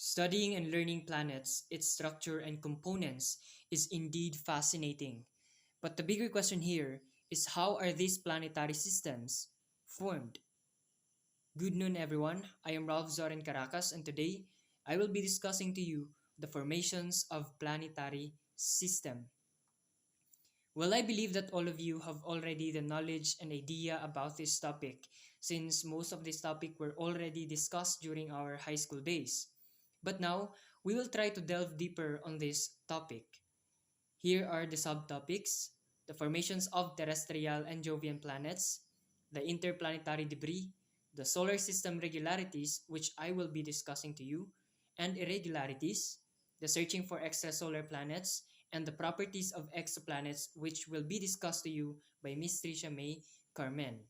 Studying and learning planets, its structure and components is indeed fascinating. But the bigger question here is how are these planetary systems formed? Good noon everyone, I am Ralph Zoran Caracas and today I will be discussing to you the formations of planetary system. Well, I believe that all of you have already the knowledge and idea about this topic since most of this topic were already discussed during our high school days. But now, we will try to delve deeper on this topic. Here are the subtopics: the formations of terrestrial and Jovian planets, the interplanetary debris, the solar system regularities, which I will be discussing to you, and irregularities, the searching for extrasolar planets, and the properties of exoplanets, which will be discussed to you by Miss Tricia May Carmen.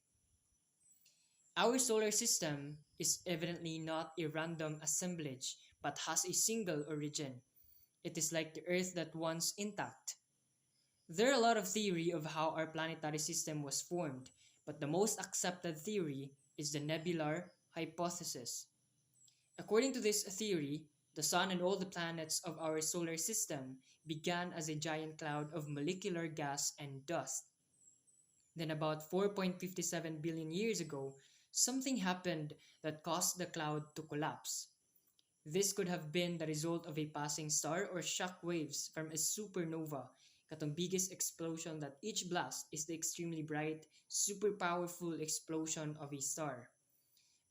Our solar system is evidently not a random assemblage, but has a single origin. It is like the Earth that once intact. There are a lot of theory of how our planetary system was formed, but the most accepted theory is the nebular hypothesis. According to this theory, the Sun and all the planets of our solar system began as a giant cloud of molecular gas and dust. Then about 4.57 billion years ago, something happened that caused the cloud to collapse. This could have been the result of a passing star or shock waves from a supernova, katong biggest explosion that each blast is the extremely bright, super powerful explosion of a star.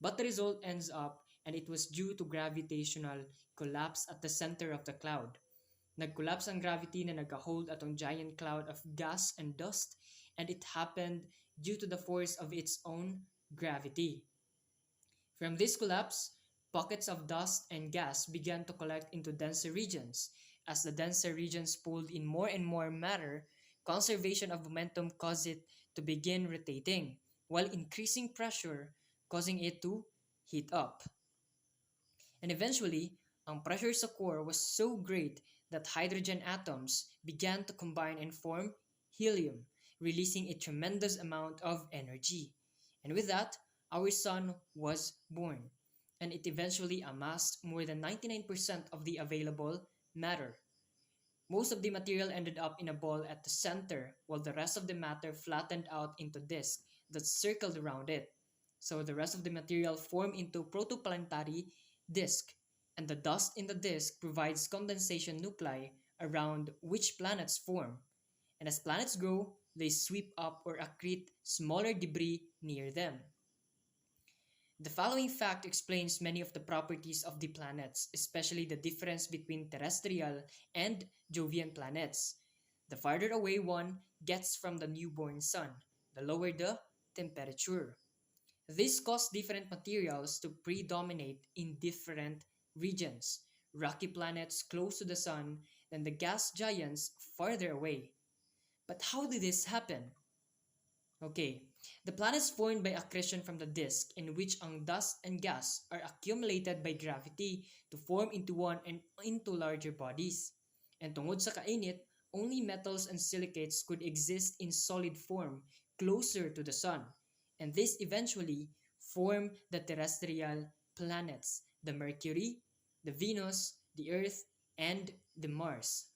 But the result ends up and it was due to gravitational collapse at the center of the cloud. Nag-collapse ang gravity na nag-hold atong giant cloud of gas and dust and it happened due to the force of its own gravity. From this collapse, pockets of dust and gas began to collect into denser regions. As the denser regions pulled in more and more matter, conservation of momentum caused it to begin rotating, while increasing pressure causing it to heat up. And eventually, ang pressure sa core was so great that hydrogen atoms began to combine and form helium, releasing a tremendous amount of energy. And with that, our sun was born, and it eventually amassed more than 99% of the available matter. Most of the material ended up in a ball at the center, while the rest of the matter flattened out into disks that circled around it. So the rest of the material formed into protoplanetary disk, and the dust in the disk provides condensation nuclei around which planets form. And as planets grow, they sweep up or accrete smaller debris near them. The following fact explains many of the properties of the planets, especially the difference between terrestrial and Jovian planets. The farther away one gets from the newborn sun, the lower the temperature. This caused different materials to predominate in different regions. Rocky planets close to the sun, then the gas giants farther away. But how did this happen? Okay, the planets formed by accretion from the disk in which ang dust and gas are accumulated by gravity to form into one and into larger bodies. And tungod sa kainit, only metals and silicates could exist in solid form closer to the sun. And this eventually formed the terrestrial planets, the Mercury, the Venus, the Earth, and the Mars.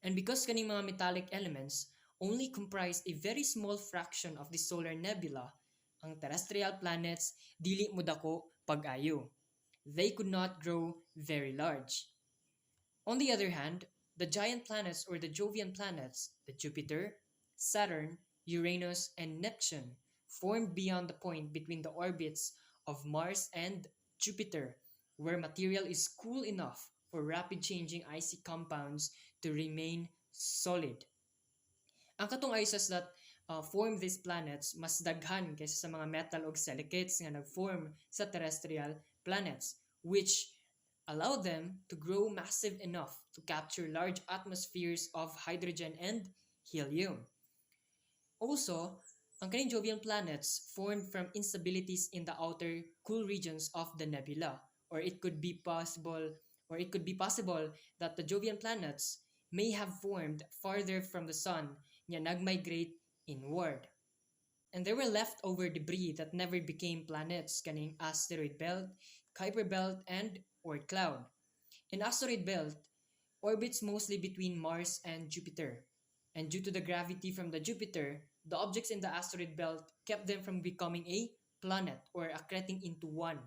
And because kaning mga metallic elements only comprise a very small fraction of the solar nebula, ang terrestrial planets dili mo dako pag-ayo. They could not grow very large. On the other hand, the giant planets or the Jovian planets, the Jupiter, Saturn, Uranus, and Neptune, formed beyond the point between the orbits of Mars and Jupiter, where material is cool enough for rapid changing icy compounds to remain solid. Ang katong ices that form these planets mas daghan kaysa sa mga metal o silicates nga nag-form sa terrestrial planets, which allow them to grow massive enough to capture large atmospheres of hydrogen and helium. Also, ang kaning Jovian planets formed from instabilities in the outer cool regions of the nebula, or it could be possible that the Jovian planets may have formed farther from the sun nga nagmigrate inward. And there were leftover debris that never became planets kaning asteroid belt, Kuiper belt, and Oort cloud. An asteroid belt orbits mostly between Mars and Jupiter, and due to the gravity from the Jupiter, the objects in the asteroid belt kept them from becoming a planet or accreting into one.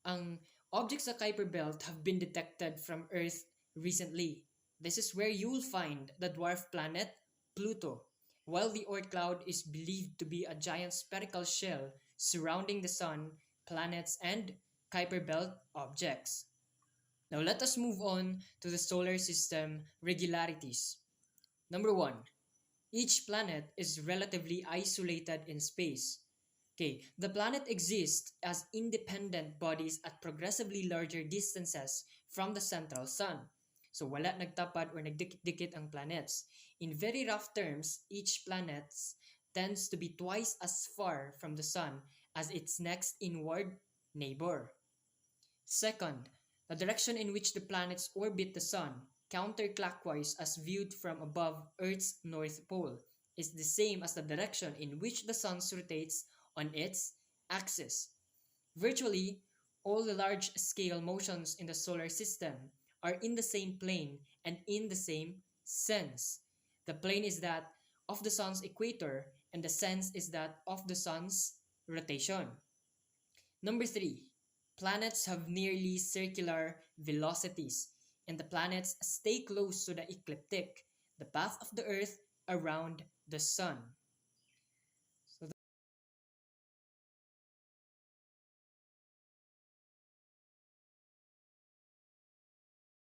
Ang objects sa Kuiper Belt have been detected from Earth recently. This is where you'll find the dwarf planet Pluto, while the Oort cloud is believed to be a giant spherical shell surrounding the Sun, planets, and Kuiper Belt objects. Now let us move on to the solar system regularities. Number one, each planet is relatively isolated in space. Okay, the planet exists as independent bodies at progressively larger distances from the central sun. So wala nagtapad or nagdikit-dikit ang planets. In very rough terms, each planet tends to be twice as far from the sun as its next inward neighbor. Second, the direction in which the planets orbit the sun, counterclockwise as viewed from above Earth's north pole, is the same as the direction in which the sun rotates on its axis. Virtually, all the large-scale motions in the solar system are in the same plane and in the same sense. The plane is that of the sun's equator, and the sense is that of the sun's rotation. Number three, planets have nearly circular velocities, and the planets stay close to the ecliptic, the path of the Earth around the Sun.